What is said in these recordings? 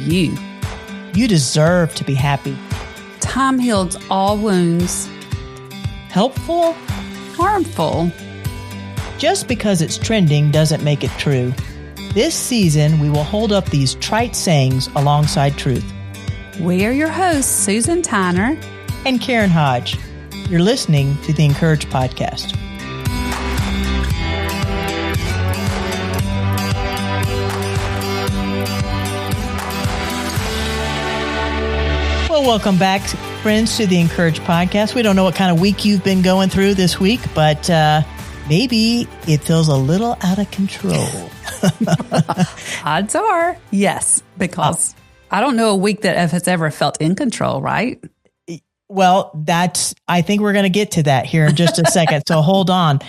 you. You deserve to be happy. Time heals all wounds. Helpful? Harmful. Just because it's trending doesn't make it true. This season, we will hold up these trite sayings alongside truth. We are your hosts, Susan Tyner and Karen Hodge. You're listening to the Encourage Podcast. Well, welcome back, friends, to the Encourage Podcast. We don't know what kind of week you've been going through this week, but maybe it feels a little out of control. Odds are, yes, because I don't know a week that has ever felt in control, right? Well, I think we're going to get to that here in just a second. So hold on.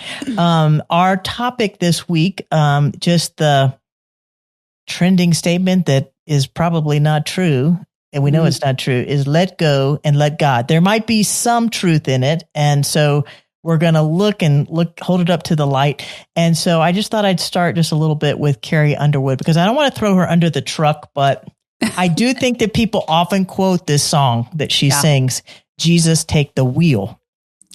Our topic this week, just the trending statement that is probably not true, and we know it's not true, is let go and let God. There might be some truth in it. And so we're going to hold it up to the light. And so I just thought I'd start just a little bit with Carrie Underwood, because I don't want to throw her under the truck, but I do think that people often quote this song that she sings, Jesus, Take the Wheel.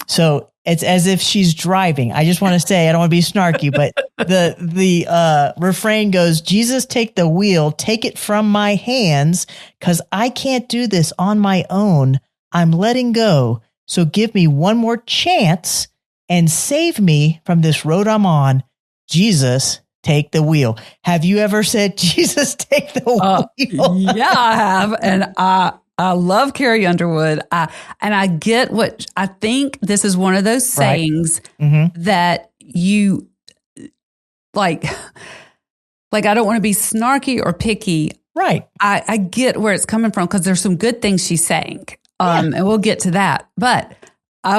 So it's as if she's driving. I just want to say, I don't want to be snarky, but the refrain goes, Jesus, take the wheel, take it from my hands, because I can't do this on my own. I'm letting go. So give me one more chance and save me from this road I'm on. Jesus, take the wheel. Have you ever said, Jesus, take the wheel? Yeah, I have. And I love Carrie Underwood. And I get what I think this is one of those sayings that you like, I don't want to be snarky or picky. Right. I get where it's coming from because there's some good things she's saying. And we'll get to that. But, I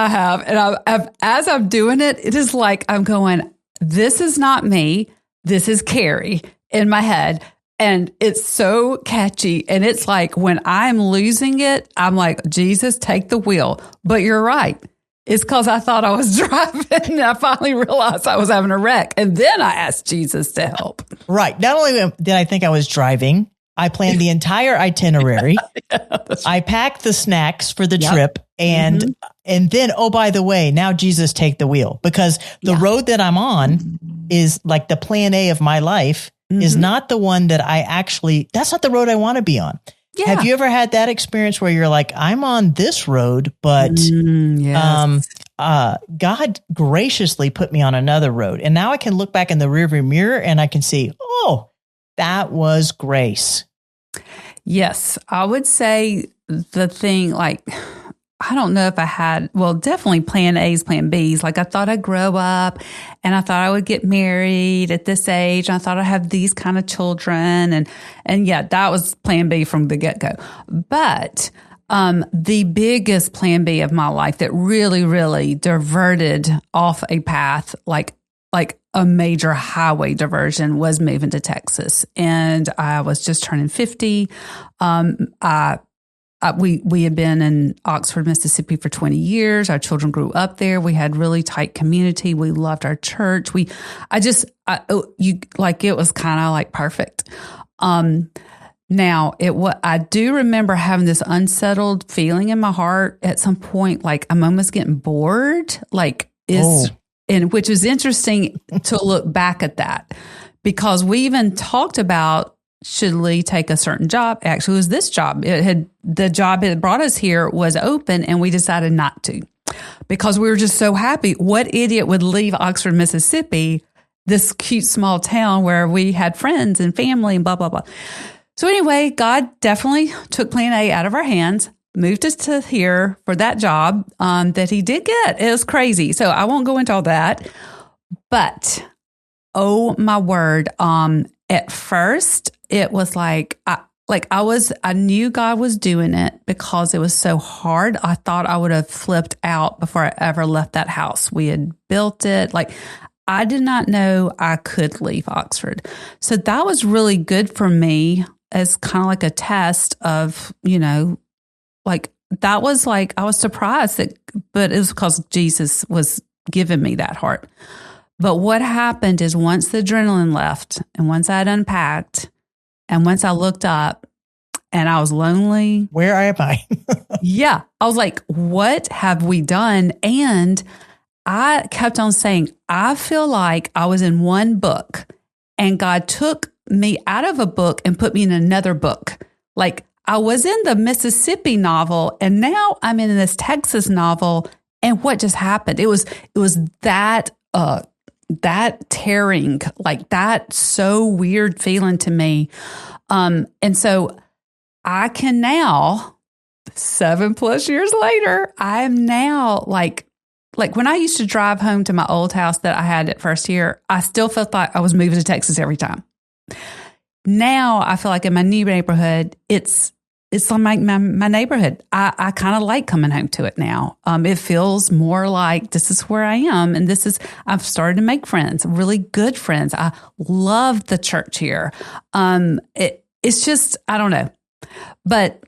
have. And as I'm doing it, it is like I'm going, this is not me. This is Carrie in my head. And it's so catchy. And it's like when I'm losing it, I'm like, Jesus, take the wheel. But you're right. It's because I thought I was driving and I finally realized I was having a wreck. And then I asked Jesus to help. Right. Not only did I think I was driving, I planned the entire itinerary. I packed the snacks for the trip. And then, oh, by the way, now Jesus, take the wheel. Because the road that I'm on is like the plan A of my life. Is not the one that that's not the road I want to be on. Yeah. Have you ever had that experience where you're like, I'm on this road, but God graciously put me on another road. And now I can look back in the rearview mirror and I can see, oh, that was grace. Yes, I would say the thing I don't know if I had, definitely plan A's, plan B's. I thought I'd grow up and I thought I would get married at this age. And I thought I'd have these kind of children. And yeah, that was plan B from the get-go. But the biggest plan B of my life that really, really diverted off a path, like a major highway diversion, was moving to Texas. And I was just turning 50. We had been in Oxford, Mississippi for 20 years. Our children grew up there. We had really tight community. We loved our church. It was kind of like perfect. Now I do remember having this unsettled feeling in my heart at some point, like I'm almost getting bored, and which is interesting to look back at that, because we even talked about, should Lee take a certain job? Actually, it was this job. The job that brought us here was open, and we decided not to because we were just so happy. What idiot would leave Oxford, Mississippi, this cute small town where we had friends and family and blah, blah, blah. So anyway, God definitely took plan A out of our hands, moved us to here for that job that he did get. It was crazy. So I won't go into all that. But, oh my word, at first, it was I knew God was doing it because it was so hard. I thought I would have flipped out before I ever left that house. We had built it. I did not know I could leave Oxford. So that was really good for me as kind of like a test of, that was I was surprised but it was because Jesus was giving me that heart. But what happened is once the adrenaline left and once I had unpacked, And once I looked up and I was lonely. Where am I? Yeah. I was like, what have we done? And I kept on saying, I feel like I was in one book and God took me out of a book and put me in another book. Like I was in the Mississippi novel and now I'm in this Texas novel. And what just happened? It was that tearing, like that so weird feeling to me. And so I can now, 7+ years later, I am now like when I used to drive home to my old house that I had at first year, I still felt like I was moving to Texas every time. Now I feel like in my new neighborhood, it's like my neighborhood. I kind of like coming home to it now. It feels more like this is where I am. And I've started to make friends, really good friends. I love the church here. It's just, I don't know. But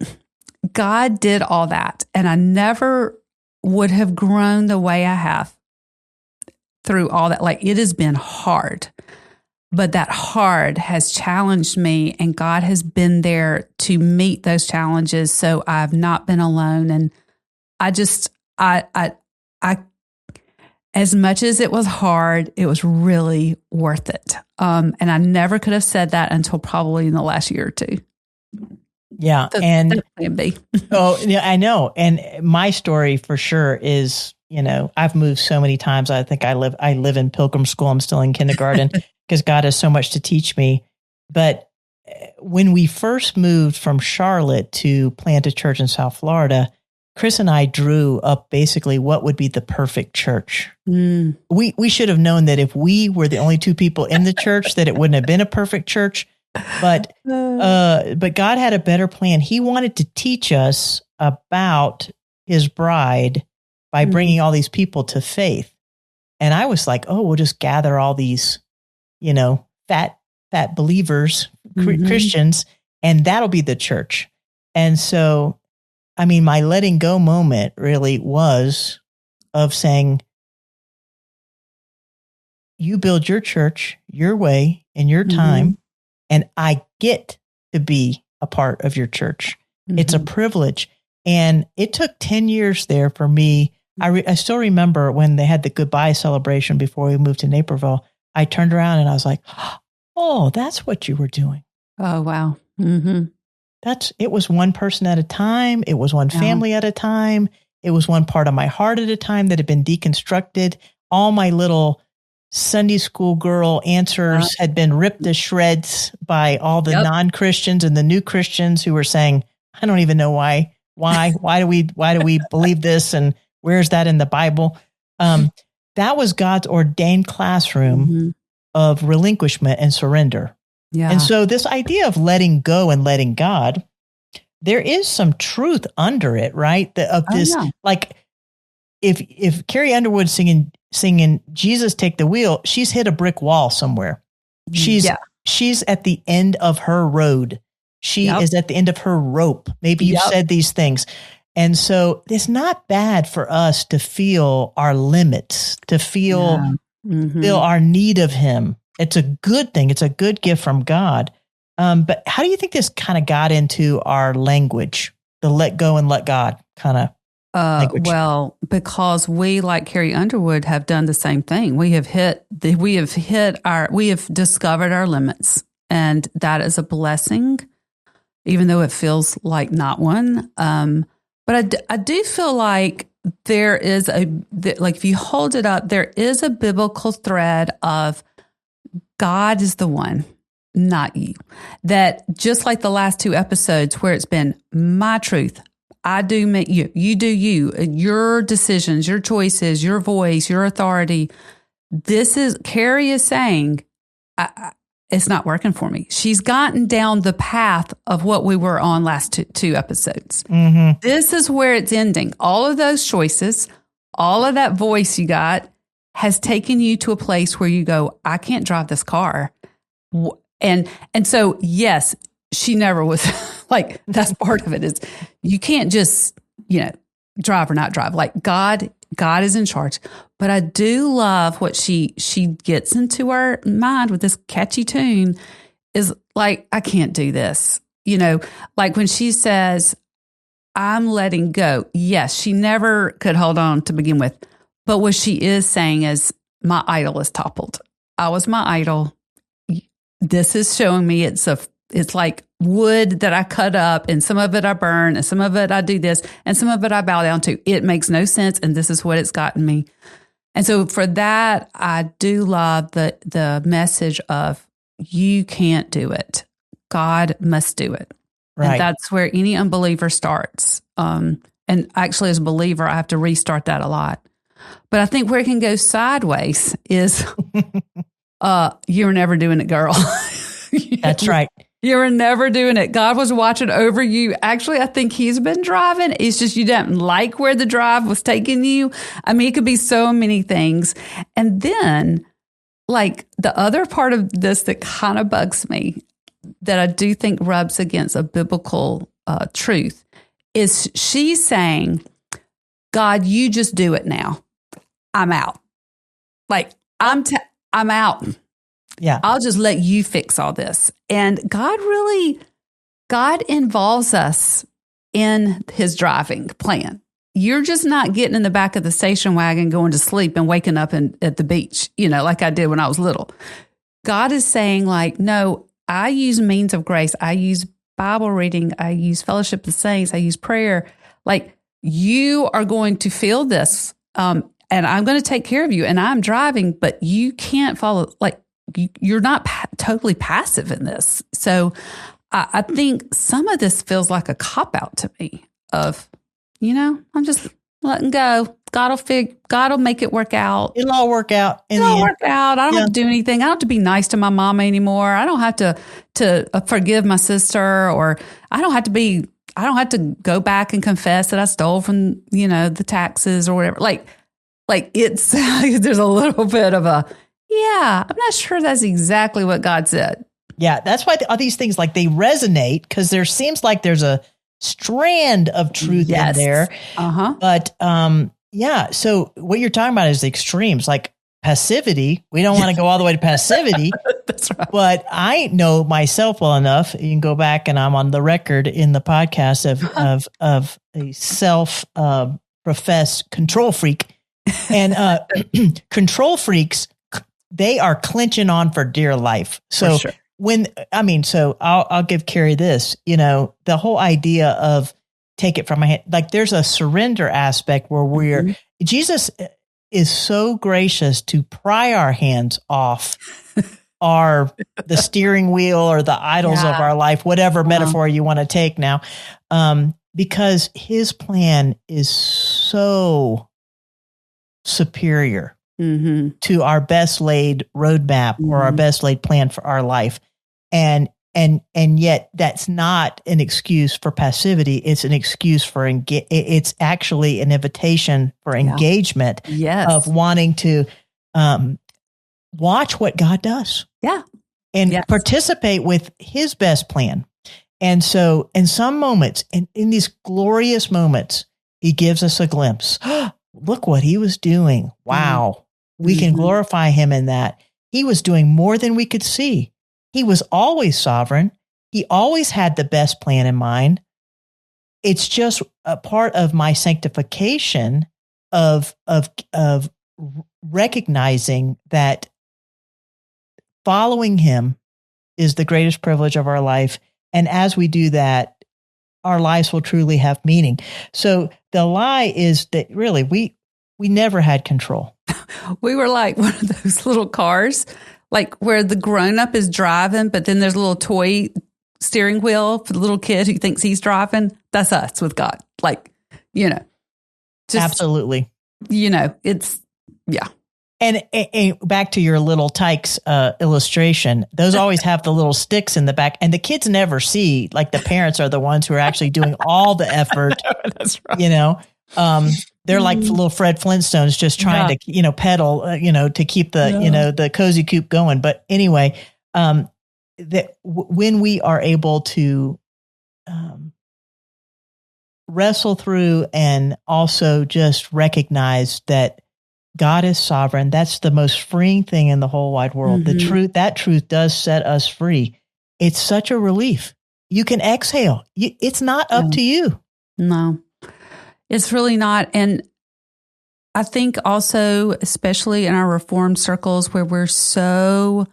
God did all that. And I never would have grown the way I have through all that. Like it has been hard. But that hard has challenged me, and God has been there to meet those challenges. So I've not been alone. And I as much as it was hard, it was really worth it. And I never could have said that until probably in the last year or two. Yeah. So and be. Oh, yeah, I know. And my story for sure is, I've moved so many times. I think I live in pilgrim school. I'm still in kindergarten because God has so much to teach me. But when we first moved from Charlotte to plant a church in South Florida, Chris and I drew up basically what would be the perfect church. Mm. We should have known that if we were the only two people in the church, that it wouldn't have been a perfect church. But God had a better plan. He wanted to teach us about his bride by bringing all these people to faith. And I was like, oh, we'll just gather all these, fat believers, Christians, and that'll be the church. And so, I mean, my letting go moment really was of saying, you build your church your way in your time, and I get to be a part of your church. It's a privilege. And it took 10 years there for me. I still remember when they had the goodbye celebration before we moved to Naperville, I turned around and I was like, oh, that's what you were doing. Oh, wow. Mm-hmm. It was one person at a time. It was one family at a time. It was one part of my heart at a time that had been deconstructed. All my little Sunday school girl answers had been ripped to shreds by all the non-Christians and the new Christians who were saying, I don't even know why do we believe this? And where's that in the Bible? That was God's ordained classroom of relinquishment and surrender. Yeah. And so this idea of letting go and letting God, there is some truth under it, right? Like if Carrie Underwood singing Jesus Take the Wheel, she's hit a brick wall somewhere. She's at the end of her road. She is at the end of her rope. Maybe you've said these things. And so it's not bad for us to feel our limits, to feel our need of him. It's a good thing. It's a good gift from God. But how do you think this kind of got into our language, the let go and let God kind of language? Well, because we, like Carrie Underwood, have done the same thing. We have discovered our limits, and that is a blessing, even though it feels like not one. But I do feel like there is if you hold it up, there is a biblical thread of God is the one, not you. That just like the last 2 episodes where it's been my truth, I do make you, you do you, your decisions, your choices, your voice, your authority. Carrie is saying, it's not working for me. She's gotten down the path of what we were on last two episodes. Mm-hmm. This is where it's ending. All of those choices, all of that voice you got has taken you to a place where you go, I can't drive this car. And so, yes, she never was like, that's part of it is you can't just, drive or not drive. Like God is in charge. But I do love what she gets into our mind with this catchy tune is like, I can't do this. You know, like when she says, I'm letting go. Yes, she never could hold on to begin with. But what she is saying is, my idol is toppled. I was my idol. This is showing me it's like wood that I cut up, and some of it I burn, and some of it I do this, and some of it I bow down to. It makes no sense, and this is what it's gotten me. And so for that, I do love the message of, you can't do it. God must do it. Right. And that's where any unbeliever starts. And actually, as a believer, I have to restart that a lot. But I think where it can go sideways is, you're never doing it, girl. That's right. You were never doing it. God was watching over you. Actually, I think he's been driving. It's just you didn't like where the drive was taking you. I mean, it could be so many things. And then, like, the other part of this that kind of bugs me, that I do think rubs against a biblical truth, is she's saying, God, you just do it now. I'm out. Like, I'm out. Yeah. I'll just let you fix all this. And God involves us in his driving plan. You're just not getting in the back of the station wagon, going to sleep and waking up at the beach, you know, like I did when I was little. God is saying, like, no, I use means of grace. I use Bible reading. I use fellowship of the saints. I use prayer. Like, you are going to feel this, and I'm going to take care of you. And I'm driving, but you can't follow, like, you're not totally passive in this. So I think some of this feels like a cop-out to me of, you know, I'm just letting go. God will make it work out. It'll all work out. I don't have to do anything. I don't have to be nice to my mama anymore. I don't have to forgive my sister, or I don't have to go back and confess that I stole from, you know, the taxes or whatever. Like it's, there's a little bit of a, yeah, I'm not sure that's exactly what God said. Yeah, that's why all these things, like, they resonate, because there seems like there's a strand of truth in there. Uh-huh. But yeah, so what you're talking about is the extremes, like passivity. We don't want to go all the way to passivity. That's right. But I know myself well enough. You can go back, and I'm on the record in the podcast of a self professed control freak. And control freaks, they are clinching on for dear life. So sure. I'll give Carrie this, you know, the whole idea of take it from my hand, like, there's a surrender aspect where Jesus is so gracious to pry our hands off the steering wheel or the idols of our life, whatever metaphor you want to take now, because his plan is so superior to our best laid roadmap or our best laid plan for our life. And yet that's not an excuse for passivity. It's an excuse for it's actually an invitation for engagement of wanting to watch what God does. Yeah. And participate with his best plan. And so in some moments, in these glorious moments, he gives us a glimpse. Look what he was doing. Wow. We can glorify him in that. He was doing more than we could see. He was always sovereign. He always had the best plan in mind. It's just a part of my sanctification of recognizing that following him is the greatest privilege of our life. And as we do that, our lives will truly have meaning. So the lie is that really we never had control. We were like one of those little cars, like where the grown-up is driving, but then there's a little toy steering wheel for the little kid who thinks he's driving. That's us with God. Like, you know. Absolutely. You know, it's, yeah. And back to your little tykes illustration, those always have the little sticks in the back, and the kids never see, like, the parents are the ones who are actually doing all the effort. That's right. You know, they're like little Fred Flintstones just trying to, you know, pedal, to keep the, the cozy coop going. But anyway, that when we are able to wrestle through and also just recognize that God is sovereign, that's the most freeing thing in the whole wide world. That truth does set us free. it's such a relief. You can exhale. It's not up to you. No, it's really not. And I think also, especially in our Reformed circles where we're so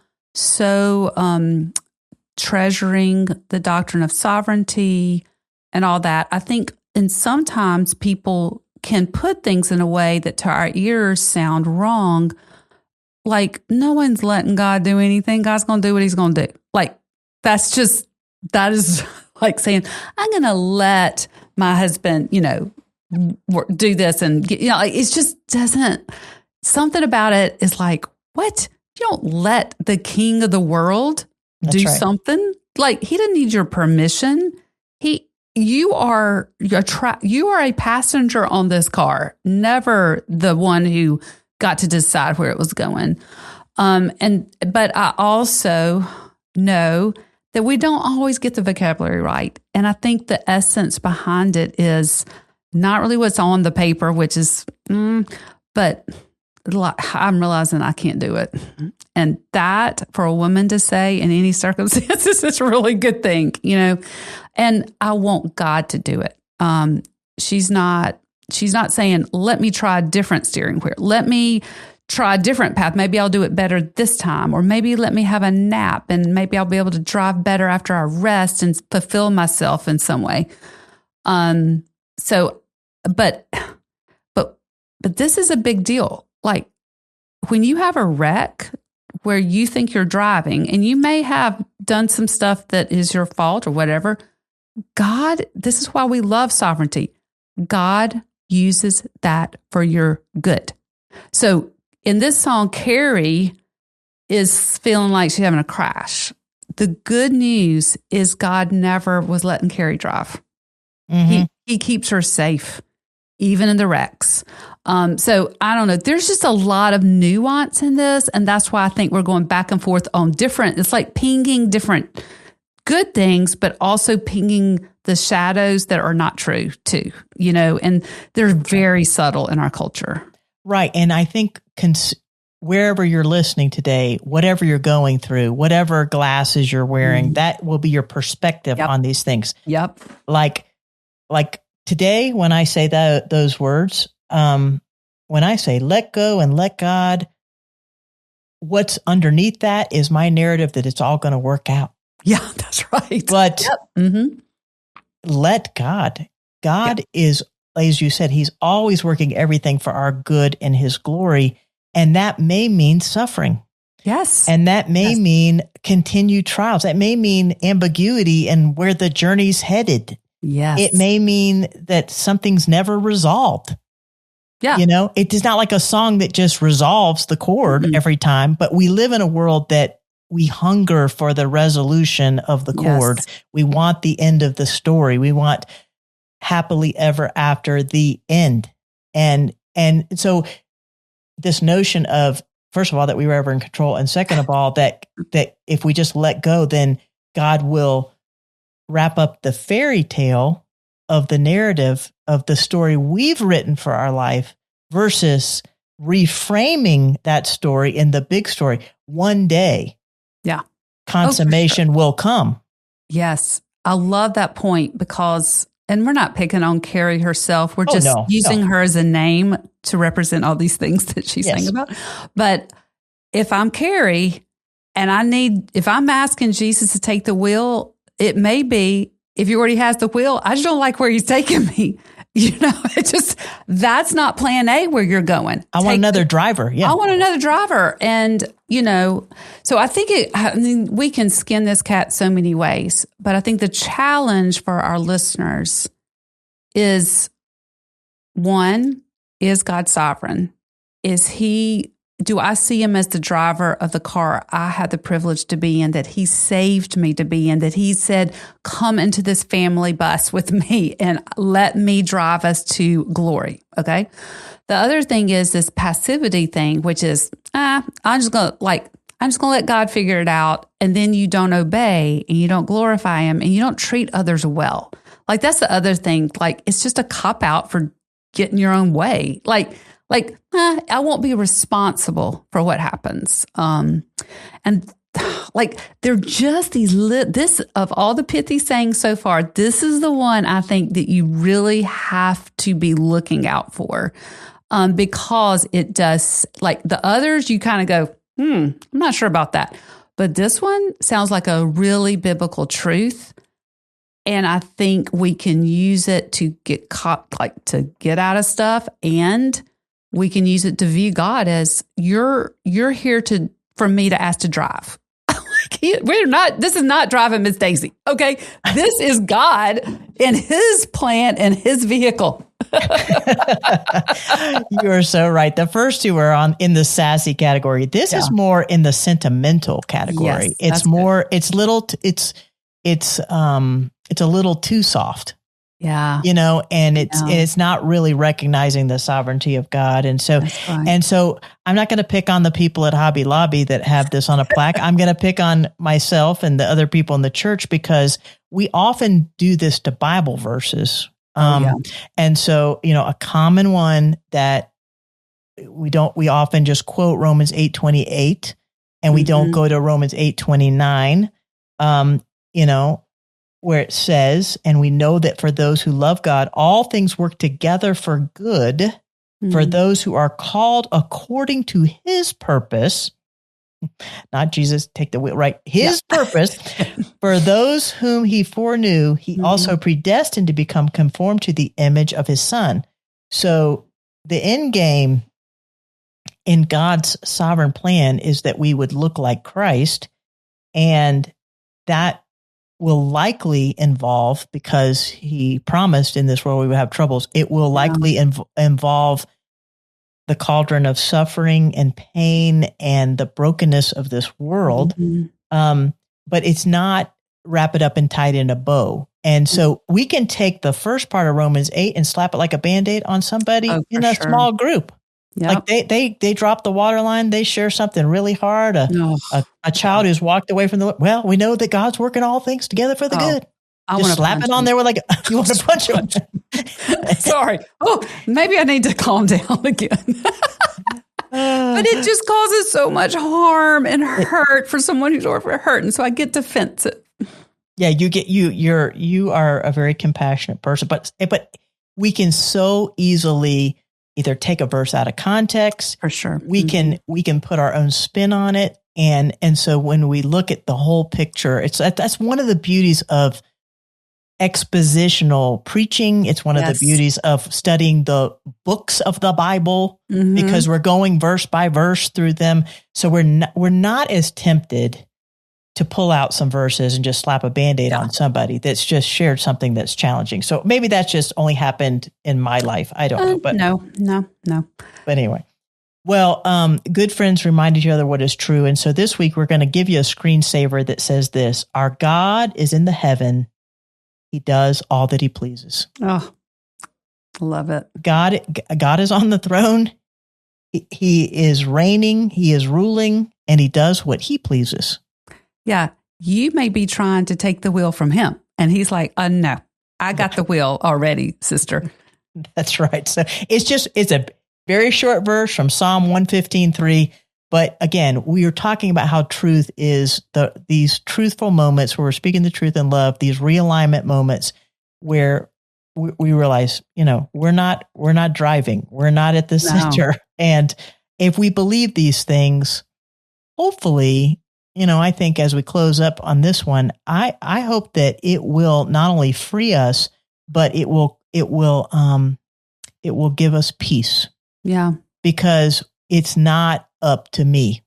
treasuring the doctrine of sovereignty and all that, I think, and sometimes people can put things in a way that to our ears sound wrong. Like, no one's letting God do anything. God's going to do what he's going to do. Like, that is like saying, I'm going to let my husband, do this. And, it just doesn't, something about it is like, what? You don't let the king of the world do something. Like, he didn't need your permission. You are a passenger on this car, never the one who got to decide where it was going. But I also know that we don't always get the vocabulary right. And I think the essence behind it is not really what's on the paper, which is, but I'm realizing I can't do it. And that for a woman to say in any circumstances is a really good thing, and I want God to do it. She's not saying, let me try a different steering wheel. Let me try a different path. Maybe I'll do it better this time. Or maybe let me have a nap and maybe I'll be able to drive better after I rest and fulfill myself in some way. But this is a big deal. Like, when you have a wreck where you think you're driving and you may have done some stuff that is your fault or whatever, God, this is why we love sovereignty. God uses that for your good. So in this song, Carrie is feeling like she's having a crash. The good news is God never was letting Carrie drive. Mm-hmm. He keeps her safe, even in the wrecks. So I don't know. There's just a lot of nuance in this. And that's why I think we're going back and forth on it's like pinging different good things, but also pinging the shadows that are not true too, and they're very subtle in our culture. Right. And I think wherever you're listening today, whatever you're going through, whatever glasses you're wearing, that will be your perspective on these things. Yep. Like today, when I say those words, when I say let go and let God, what's underneath that is my narrative that it's all going to work out. Yeah, that's right. But let God. God is, as you said, he's always working everything for our good and his glory. And that may mean suffering. Yes. And that may mean continued trials. That may mean ambiguity and where the journey's headed. Yes. It may mean that something's never resolved. Yeah. It is not like a song that just resolves the chord every time, but we live in a world that we hunger for the resolution of the chord. We want the end of the story. We want happily ever after the end. And so this notion of, first of all, that we were ever in control. And second of all, that if we just let go, then God will wrap up the fairy tale of the narrative of the story we've written for our life versus reframing that story in the big story. One day, consummation will come. Yes. I love that point because, and we're not picking on Carrie herself. We're just using her as a name to represent all these things that she's saying about. But if I'm Carrie and if I'm asking Jesus to take the wheel, it may be, if he already has the wheel, I just don't like where he's taking me. That's not plan A where you're going. I want another driver. Yeah. I want another driver. And, so I think we can skin this cat so many ways, but I think the challenge for our listeners is, one, is God sovereign? Do I see him as the driver of the car I had the privilege to be in, that he saved me to be in, that he said, come into this family bus with me and let me drive us to glory. Okay. The other thing is this passivity thing, which is, I'm just going to let God figure it out. And then you don't obey and you don't glorify him and you don't treat others well. Like, that's the other thing. Like, it's just a cop out for getting your own way. I won't be responsible for what happens. And like they're just these, this of all the pithy sayings so far, this is the one I think that you really have to be looking out for. Because it does, like the others, you kind of go, I'm not sure about that. But this one sounds like a really biblical truth. And I think we can use it to get caught, like to get out of stuff. And we can use it to view God as you're here for me to ask to drive. This is not driving Miss Daisy. Okay. This is God and his plan and his vehicle. You are so right. The first two are in the sassy category. This is more in the sentimental category. Yes, it's more, good. It's a little too soft. Yeah. And it's not really recognizing the sovereignty of God. And so I'm not going to pick on the people at Hobby Lobby that have this on a plaque. I'm going to pick on myself and the other people in the church because we often do this to Bible verses. And so, a common one that we often just quote Romans 8:28 and we don't go to Romans 8:29, where it says, and we know that for those who love God, all things work together for good for those who are called according to his purpose. Not Jesus, take the wheel, right? His purpose. For those whom he foreknew, he also predestined to become conformed to the image of his son. So the end game in God's sovereign plan is that we would look like Christ. And that will likely involve, because he promised in this world we would have troubles, it will likely involve the cauldron of suffering and pain and the brokenness of this world. But it's not wrap it up and tie it in a bow. And so we can take the first part of Romans 8 and slap it like a Band-Aid on somebody in a small group. Yep. Like they drop the water line, they share something really hard. A child who's walked away from the, we know that God's working all things together for the good. Just slap it on there with you want to punch him. Sorry. Oh, maybe I need to calm down again. But it just causes so much harm and hurt for someone who's already hurt. And so I get defensive. Yeah, you are a very compassionate person, but we can so easily either take a verse out of context. For sure. We can put our own spin on it. And so when we look at the whole picture, that's one of the beauties of expositional preaching. It's one of the beauties of studying the books of the Bible because we're going verse by verse through them. So we're not as tempted to pull out some verses and just slap a Band-Aid on somebody that's just shared something that's challenging. So maybe that's just only happened in my life. I don't know. But no. But anyway. Well, good friends remind each other what is true. And so this week we're going to give you a screensaver that says this: our God is in the heaven. He does all that he pleases. Oh, love it. God is on the throne. He is reigning. He is ruling, and he does what he pleases. Yeah. You may be trying to take the wheel from him. And he's like, no, I got the wheel already, sister. That's right. So it's a very short verse from Psalm 115:3. But again, we are talking about how truth is these truthful moments where we're speaking the truth in love, these realignment moments where we realize, we're not driving. We're not at the center. And if we believe these things, hopefully, I think as we close up on this one, I hope that it will not only free us, but it will give us peace. Yeah. Because it's not up to me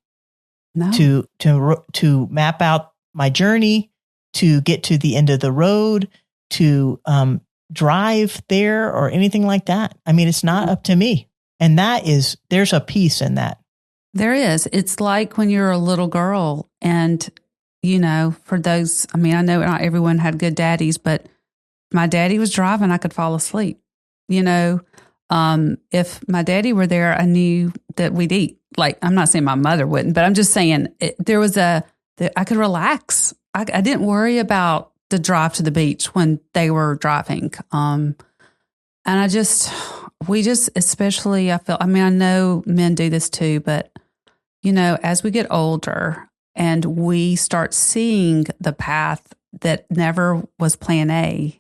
to map out my journey, to get to the end of the road, to drive there or anything like that. I mean, it's not up to me. And there's a peace in that. There is. It's like when you're a little girl and, for those, I know not everyone had good daddies, but my daddy was driving, I could fall asleep. If my daddy were there, I knew that we'd eat. Like, I'm not saying my mother wouldn't, but I'm just saying I could relax. I didn't worry about the drive to the beach when they were driving. And especially I feel, I know men do this too, but as we get older, and we start seeing the path that never was plan A.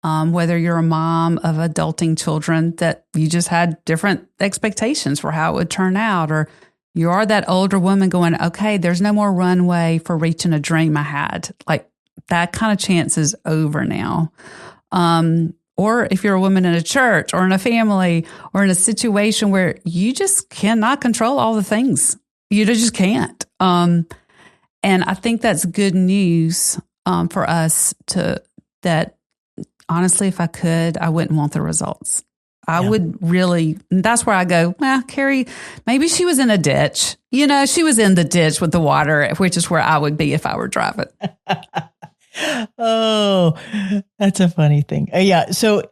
Whether you're a mom of adulting children that you just had different expectations for how it would turn out, or you are that older woman going, okay, there's no more runway for reaching a dream I had. Like that kind of chance is over now. Or if you're a woman in a church or in a family or in a situation where you just cannot control all the things. You just can't. And I think that's good news for us that honestly, if I could, I wouldn't want the results. I would really, that's where I go, well, Carrie, maybe she was in a ditch. She was in the ditch with the water, which is where I would be if I were driving. Oh, that's a funny thing. Yeah. So,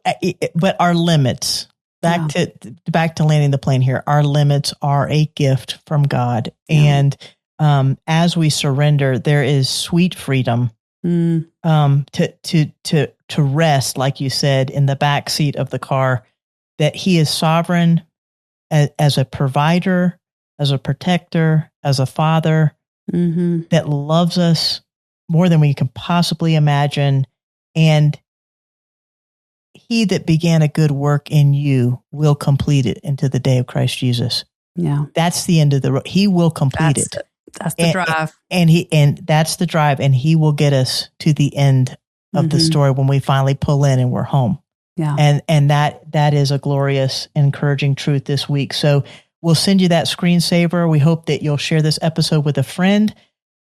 but our limits, back to landing the plane here, our limits are a gift from God. Yeah. And as we surrender, there is sweet freedom to rest, like you said, in the back seat of the car, that He is sovereign as a provider, as a protector, as a father that loves us more than we can possibly imagine. And He that began a good work in you will complete it into the day of Christ Jesus. Yeah. That's the end of the road. He will complete it. That's the drive. And that's the drive. And He will get us to the end of the story when we finally pull in and we're home. Yeah. And that is a glorious, encouraging truth this week. So we'll send you that screensaver. We hope that you'll share this episode with a friend,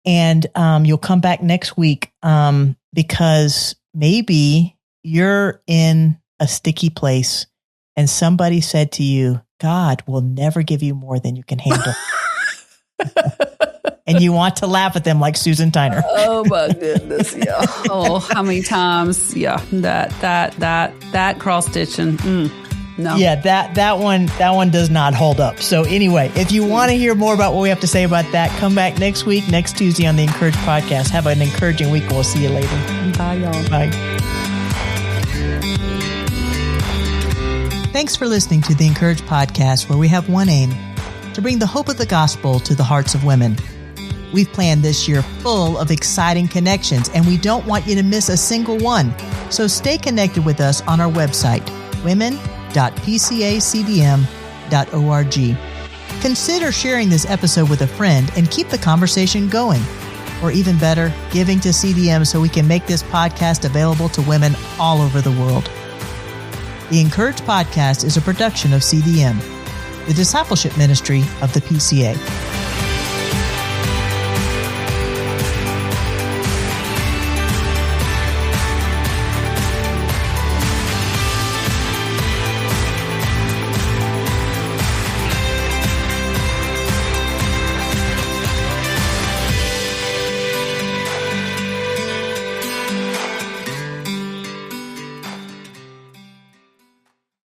and you'll come back next week because maybe you're in a sticky place and somebody said to you, God will never give you more than you can handle. And you want to laugh at them like Susan Tyner. Oh my goodness. Yeah. Oh, how many times? Yeah. That cross stitching. No. Yeah, that one does not hold up. So anyway, if you want to hear more about what we have to say about that, come back next week, next Tuesday on the Encourage Podcast. Have an encouraging week. We'll see you later. Bye, y'all. Bye. Thanks for listening to the Encourage Podcast, where we have one aim: to bring the hope of the gospel to the hearts of women. We've planned this year full of exciting connections, and we don't want you to miss a single one. So stay connected with us on our website, women.pcacdm.org. Consider sharing this episode with a friend and keep the conversation going. Or even better, giving to CDM so we can make this podcast available to women all over the world. The Encourage Podcast is a production of CDM, the discipleship ministry of the PCA.